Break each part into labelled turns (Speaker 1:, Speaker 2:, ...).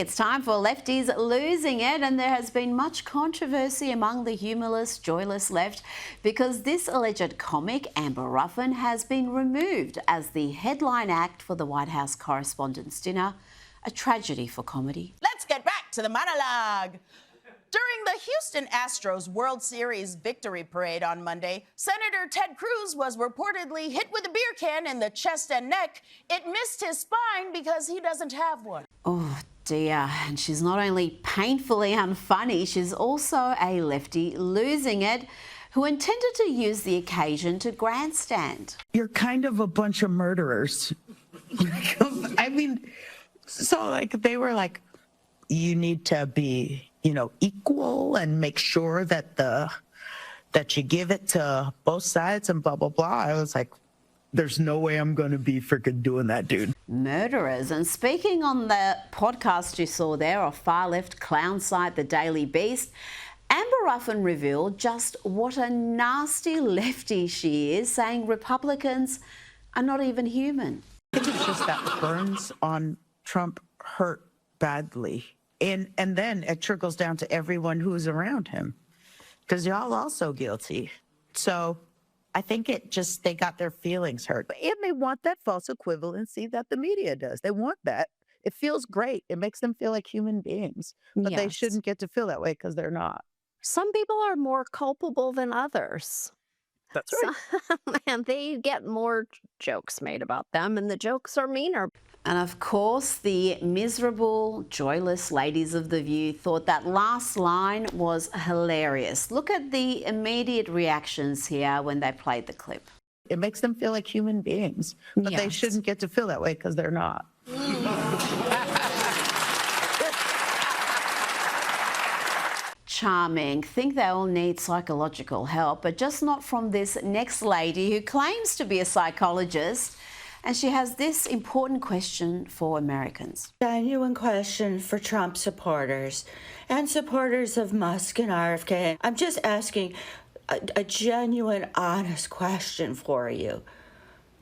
Speaker 1: It's time for Lefties Losing It, and there has been much controversy among the humorless, joyless left because this alleged comic, Amber Ruffin, has been removed as the headline act for the White House Correspondents' Dinner, a tragedy for comedy.
Speaker 2: Let's get back to the monologue. During the Houston Astros World Series victory parade on Monday, Senator Ted Cruz was reportedly hit with a beer can in the chest and neck. It missed his spine because he doesn't have one.
Speaker 1: Oh dear, and she's not only painfully unfunny, she's also a lefty losing it who intended to use the occasion to grandstand.
Speaker 3: You're kind of a bunch of murderers. I mean, so like they were like, you need to be, equal and make sure that that you give it to both sides and blah, blah, blah. I was like, there's no way I'm going to be freaking doing that, dude.
Speaker 1: Murderers. And speaking on the podcast you saw there, a far-left clown site, The Daily Beast, Amber Ruffin revealed just what a nasty lefty she is, saying Republicans are not even human.
Speaker 3: I think it's just that burns on Trump hurt badly. And then it trickles down to everyone who's around him, because y'all also guilty. So I think they got their feelings hurt. And they want that false equivalency that the media does. They want that. It feels great. It makes them feel like human beings. But They shouldn't get to feel that way because they're not.
Speaker 4: Some people are more culpable than others.
Speaker 3: That's right.
Speaker 4: And they get more jokes made about them, and the jokes are meaner.
Speaker 1: And of course, the miserable, joyless ladies of The View thought that last line was hilarious. Look at the immediate reactions here when they played the clip.
Speaker 3: It makes them feel like human beings, but they shouldn't get to feel that way because they're not.
Speaker 1: Charming. Think they all need psychological help, but just not from this next lady who claims to be a psychologist. And she has this important question for Americans.
Speaker 5: Genuine question for Trump supporters and supporters of Musk and RFK. I'm just asking a genuine, honest question for you.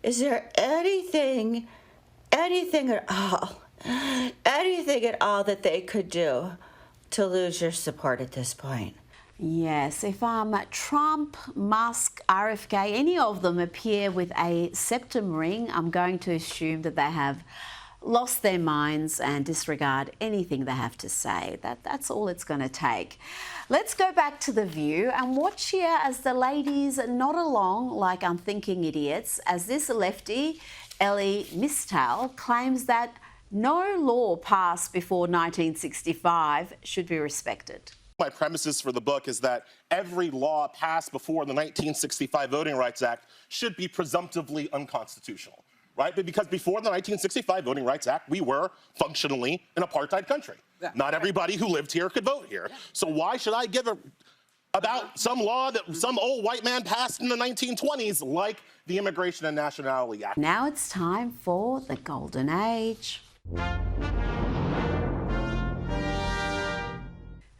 Speaker 5: Is there anything at all that they could do to lose your support at this point?
Speaker 1: Yes, if Trump, Musk, RFK, any of them appear with a septum ring, I'm going to assume that they have lost their minds and disregard anything they have to say. That's all it's going to take. Let's go back to The View and watch here as the ladies nod along like unthinking idiots as this lefty, Ellie Mistal, claims that no law passed before 1965 should be respected.
Speaker 6: My premises for the book is that every law passed before the 1965 Voting Rights Act should be presumptively unconstitutional, right? But because before the 1965 Voting Rights Act, we were functionally an apartheid country. Yeah. Not everybody who lived here could vote here. So why should I give about some law that some old white man passed in the 1920s, like the Immigration and Nationality Act?
Speaker 1: Now it's time for the Golden Age.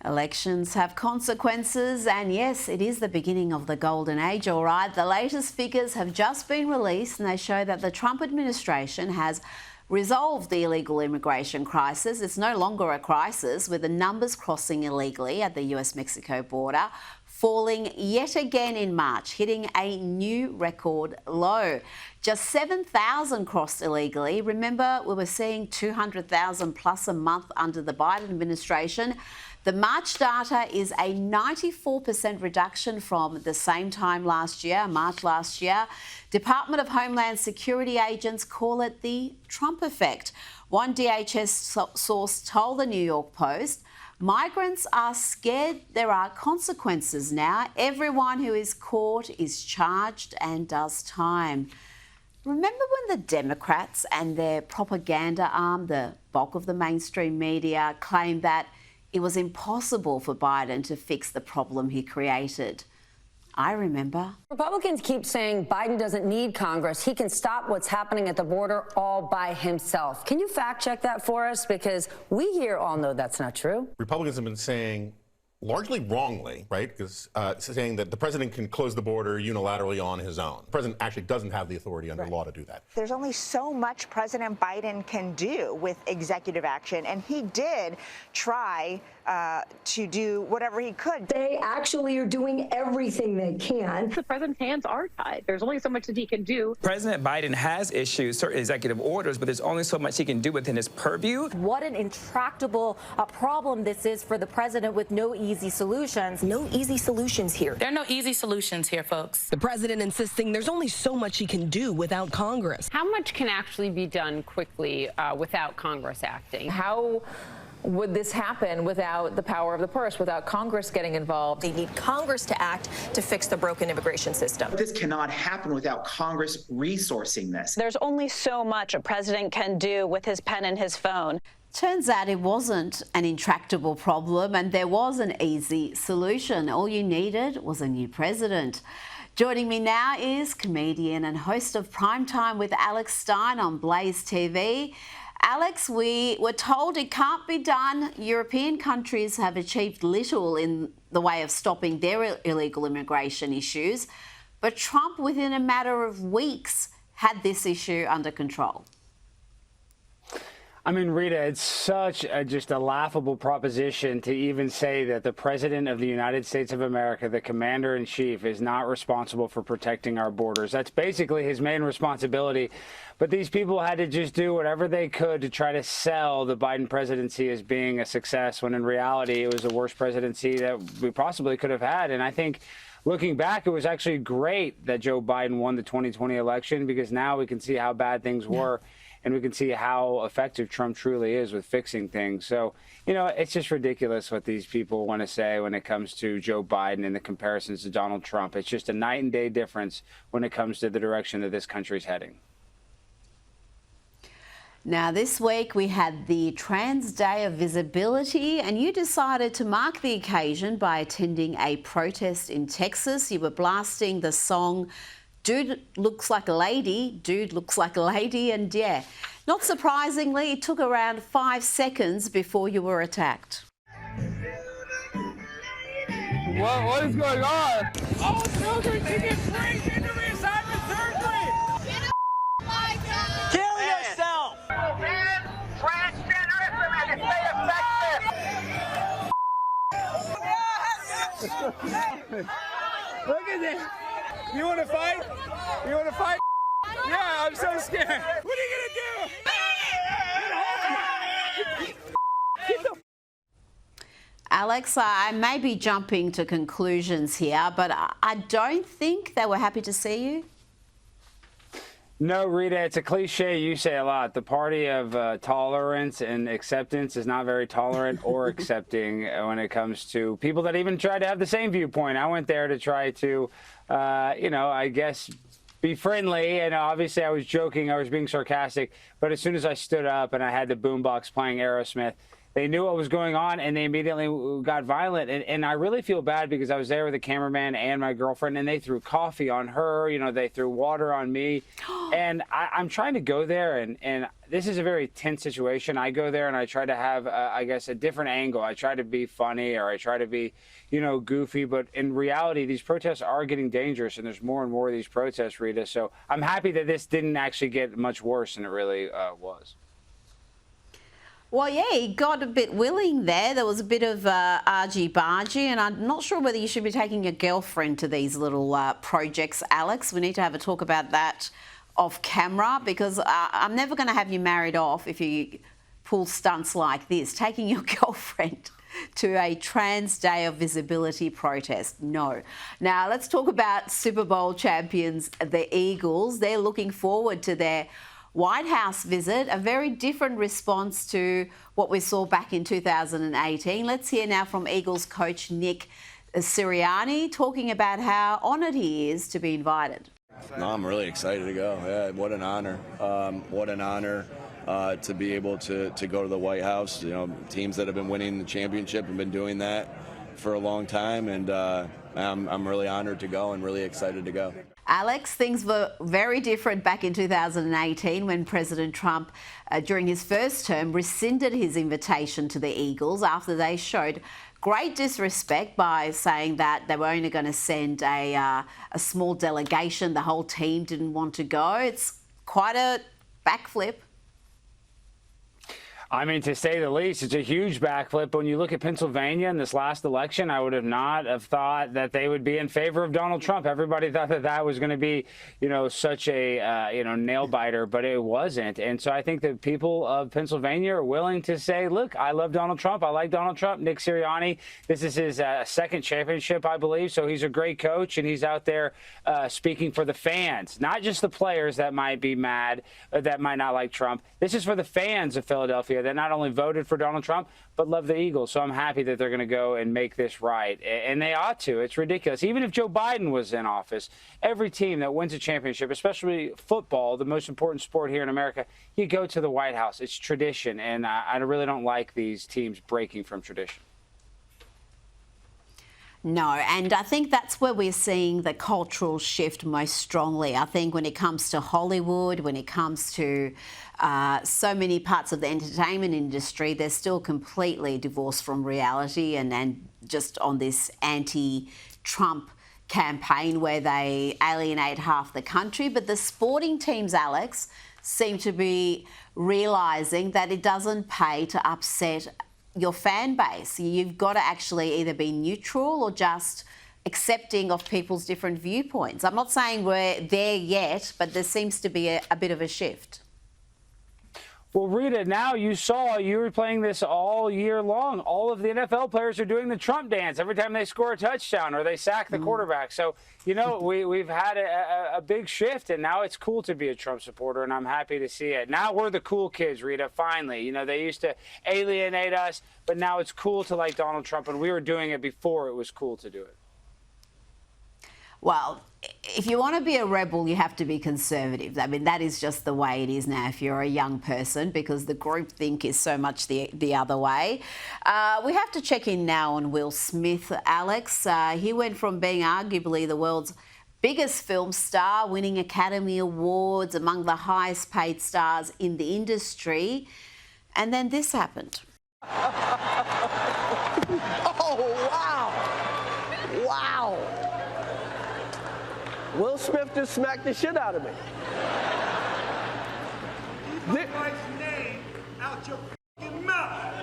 Speaker 1: Elections have consequences, and yes, it is the beginning of the Golden Age, all right. The latest figures have just been released, and they show that the Trump administration has resolved the illegal immigration crisis. It's no longer a crisis, with the numbers crossing illegally at the US-Mexico border falling yet again in March, hitting a new record low. Just 7,000 crossed illegally. Remember, we were seeing 200,000 plus a month under the Biden administration. The March data is a 94% reduction from the same time last year, March last year. Department of Homeland Security agents call it the Trump effect. One DHS source told the New York Post, migrants are scared there are consequences now. Everyone who is caught is charged and does time. Remember when the Democrats and their propaganda arm, the bulk of the mainstream media, claimed that it was impossible for Biden to fix the problem he created? I remember.
Speaker 7: Republicans keep saying Biden doesn't need Congress. He can stop what's happening at the border all by himself. Can you fact check that for us? Because we here all know that's not true.
Speaker 8: Republicans have been saying largely wrongly, right, because saying that the president can close the border unilaterally on his own. The president actually doesn't have the authority under law to do that.
Speaker 9: There's only so much President Biden can do with executive action, and he did try to do whatever he could.
Speaker 10: They actually are doing everything they can.
Speaker 11: The president's hands are tied. There's only so much that he can do.
Speaker 12: President Biden has issued certain executive orders, but there's only so much he can do within his purview.
Speaker 13: What an intractable problem this is for the president with no easy solutions.
Speaker 10: No easy solutions here.
Speaker 11: There are no easy solutions here, folks.
Speaker 10: The president insisting there's only so much he can do without Congress.
Speaker 14: How much can actually be done quickly without Congress acting? How would this happen without the power of the purse, without Congress getting involved?
Speaker 10: They need Congress to act to fix the broken immigration system.
Speaker 15: This cannot happen without Congress resourcing this.
Speaker 16: There's only so much a president can do with his pen and his phone.
Speaker 1: Turns out it wasn't an intractable problem and there was an easy solution. All you needed was a new president. Joining me now is comedian and host of Primetime with Alex Stein on Blaze TV. Alex, we were told it can't be done. European countries have achieved little in the way of stopping their illegal immigration issues, but Trump, within a matter of weeks, had this issue under control.
Speaker 17: I mean, Rita, it's such just a laughable proposition to even say that the President of the United States of America, the Commander-in-Chief, is not responsible for protecting our borders. That's basically his main responsibility. But these people had to just do whatever they could to try to sell the Biden presidency as being a success, when in reality it was the worst presidency that we possibly could have had. And I think, looking back, it was actually great that Joe Biden won the 2020 election, because now we can see how bad things were. And we can see how effective Trump truly is with fixing things. So, you know, it's just ridiculous what these people want to say when it comes to Joe Biden and the comparisons to Donald Trump. It's just a night and day difference when it comes to the direction that this country's heading.
Speaker 1: Now, this week we had the Trans Day of Visibility, and you decided to mark the occasion by attending a protest in Texas. You were blasting the song Dude Looks Like a Lady, Dude Looks Like a Lady, and yeah, not surprisingly, it took around 5 seconds before you were attacked.
Speaker 12: What is going on? All children to get free into reassignment surgery!
Speaker 18: Kill yourself! Transgenderism and stay effective!
Speaker 12: Look at this! You want to fight? You want to fight? Yeah, I'm so scared. What are you going to do?
Speaker 1: Alex, I may be jumping to conclusions here, but I don't think they were happy to see you.
Speaker 17: No, Rita, it's a cliche you say a lot. The party of tolerance and acceptance is not very tolerant or accepting when it comes to people that even try to have the same viewpoint. I went there to try to, you know, I guess, be friendly. And obviously I was joking. I was being sarcastic. But as soon as I stood up and I had the boombox playing Aerosmith, they knew what was going on, and they immediately got violent. And I really feel bad, because I was there with the cameraman and my girlfriend, and they threw coffee on her. You know, they threw water on me. And I'm trying to go there, and this is a very tense situation. I go there and I try to have, I guess, a different angle. I try to be funny, or I try to be, you know, goofy. But in reality, these protests are getting dangerous, and there's more and more of these protests, Rita. So I'm happy that this didn't actually get much worse than it really was.
Speaker 1: Well, yeah, he got a bit willing there. There was a bit of argy-bargy, and I'm not sure whether you should be taking your girlfriend to these little projects, Alex. We need to have a talk about that off camera, because I'm never going to have you married off if you pull stunts like this. Taking your girlfriend to a Trans Day of Visibility protest, no. Now, let's talk about Super Bowl champions, the Eagles. They're looking forward to their White House visit, a very different response to what we saw back in 2018. Let's hear now from Eagles coach Nick Sirianni talking about how honoured he is to be invited.
Speaker 19: No, I'm really excited to go. Yeah, what an honor. What an honor to be able to go to the White House. You know, teams that have been winning the championship have been doing that for a long time, and I'm really honored to go and really excited to go.
Speaker 1: Alex, things were very different back in 2018 when President Trump, during his first term, rescinded his invitation to the Eagles after they showed great disrespect by saying that they were only going to send a small delegation. The whole team didn't want to go. It's quite a backflip.
Speaker 17: I mean, to say the least, it's a huge backflip. When you look at Pennsylvania in this last election, I would have not have thought that they would be in favor of Donald Trump. Everybody thought that that was going to be, such a, nail biter, but it wasn't. And so I think that people of Pennsylvania are willing to say, look, I love Donald Trump. I like Donald Trump. Nick Sirianni, this is his second championship, I believe. So he's a great coach, and he's out there speaking for the fans, not just the players that might be mad, that might not like Trump. This is for the fans of Philadelphia that not only voted for Donald Trump, but love the Eagles. So I'm happy that they're going to go and make this right. And they ought to. It's ridiculous. Even if Joe Biden was in office, every team that wins a championship, especially football, the most important sport here in America, you go to the White House. It's tradition. And I really don't like these teams breaking from tradition.
Speaker 1: No, and I think that's where we're seeing the cultural shift most strongly. I think when it comes to Hollywood, when it comes to so many parts of the entertainment industry, they're still completely divorced from reality and just on this anti-Trump campaign where they alienate half the country. But the sporting teams, Alex, seem to be realising that it doesn't pay to upset your fan base. You've got to actually either be neutral or just accepting of people's different viewpoints. I'm not saying we're there yet, but there seems to be a bit of a shift.
Speaker 17: Well, Rita, now you were playing this all year long. All of the NFL players are doing the Trump dance every time they score a touchdown or they sack the quarterback. So, we've had a big shift, and now it's cool to be a Trump supporter, and I'm happy to see it. Now we're the cool kids, Rita, finally. They used to alienate us, but now it's cool to like Donald Trump, and we were doing it before it was cool to do it.
Speaker 1: Well, if you want to be a rebel, you have to be conservative. I mean, that is just the way it is now if you're a young person, because the groupthink is so much the other way. We have to check in now on Will Smith, Alex. He went from being arguably the world's biggest film star, winning Academy Awards, among the highest paid stars in the industry, and then this happened.
Speaker 18: Oh, wow. Wow. Will Smith just smacked the shit out of me.
Speaker 12: Keep my name out your fucking mouth.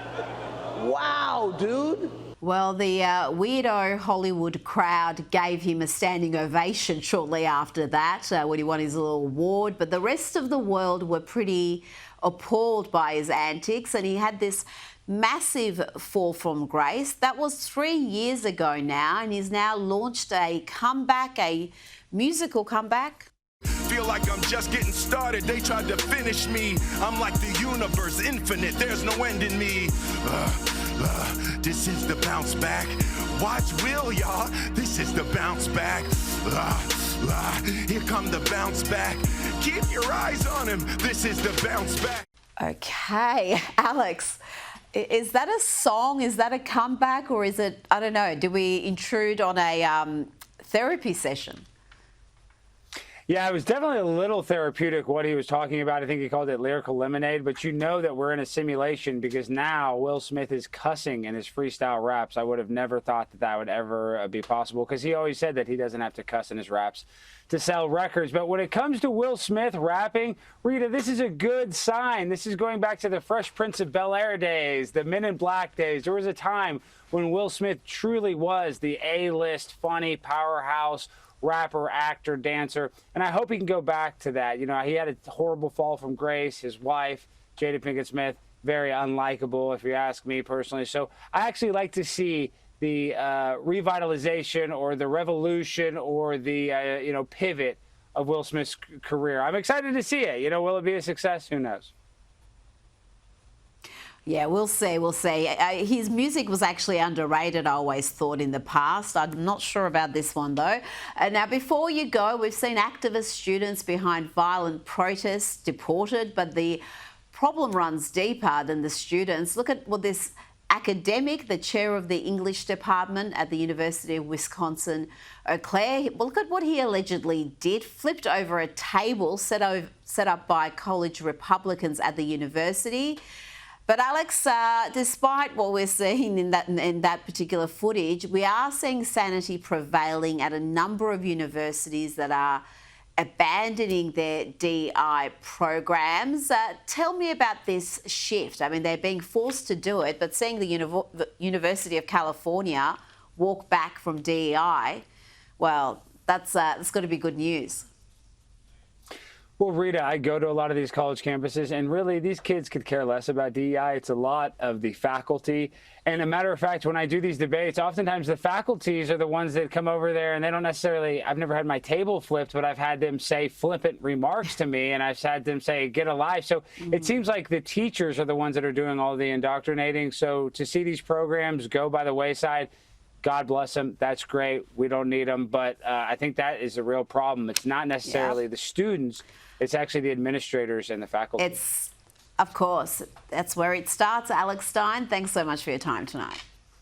Speaker 18: Wow, dude.
Speaker 1: Well, the weirdo Hollywood crowd gave him a standing ovation shortly after that when he won his little award. But the rest of the world were pretty appalled by his antics, and he had this massive fall from grace. That was 3 years ago now, and he's now launched a comeback, a musical comeback.
Speaker 20: Feel like I'm just getting started. They tried to finish me. I'm like the universe, infinite. There's no end in me. This is the bounce back. Watch Will, y'all. This is the bounce back. Here come the bounce back. Keep your eyes on him. This is the bounce back.
Speaker 1: Okay, Alex, is that a song? Is that a comeback? Or is it, I don't know, do we intrude on a therapy session?
Speaker 17: Yeah, it was definitely a little therapeutic what he was talking about. I think he called it lyrical lemonade, but you know that we're in a simulation because now Will Smith is cussing in his freestyle raps. I would have never thought that that would ever be possible because he always said that he doesn't have to cuss in his raps to sell records. But when it comes to Will Smith rapping, Rita, this is a good sign. This is going back to the Fresh Prince of Bel-Air days, the Men in Black days. There was a time when Will Smith truly was the A-list funny powerhouse rapper, actor, dancer, and I hope he can go back to that. He had a horrible fall from grace. His wife, Jada Pinkett Smith, very unlikable, if you ask me personally. So I actually like to see the revitalization or the revolution or the pivot of Will Smith's career. I'm excited to see it. Will it be a success? Who knows?
Speaker 1: Yeah, we'll see. We'll see. His music was actually underrated, I always thought, in the past. I'm not sure about this one, though. Now, before you go, we've seen activist students behind violent protests deported, but the problem runs deeper than the students. Look at what this academic, the chair of the English department at the University of Wisconsin, Eau Claire. Well, look at what he allegedly did. Flipped over a table set up by college Republicans at the university. But Alex, despite what we're seeing in that particular footage, we are seeing sanity prevailing at a number of universities that are abandoning their DEI programs. Tell me about this shift. I mean, they're being forced to do it, but seeing the University of California walk back from DEI, well, that's got to be good news.
Speaker 17: Well, Rita, I go to a lot of these college campuses, and really these kids could care less about DEI. It's a lot of the faculty. And a matter of fact, when I do these debates, oftentimes the faculties are the ones that come over there, and they don't necessarily, I've never had my table flipped, but I've had them say flippant remarks to me, and I've had them say, get a life. So it seems like the teachers are the ones that are doing all the indoctrinating. So to see these programs go by the wayside, God bless them. That's great. We don't need them. But I think that is a real problem. It's not necessarily the students. It's actually the administrators and the faculty.
Speaker 1: Of course, that's where it starts. Alex Stein, thanks so much for your time tonight.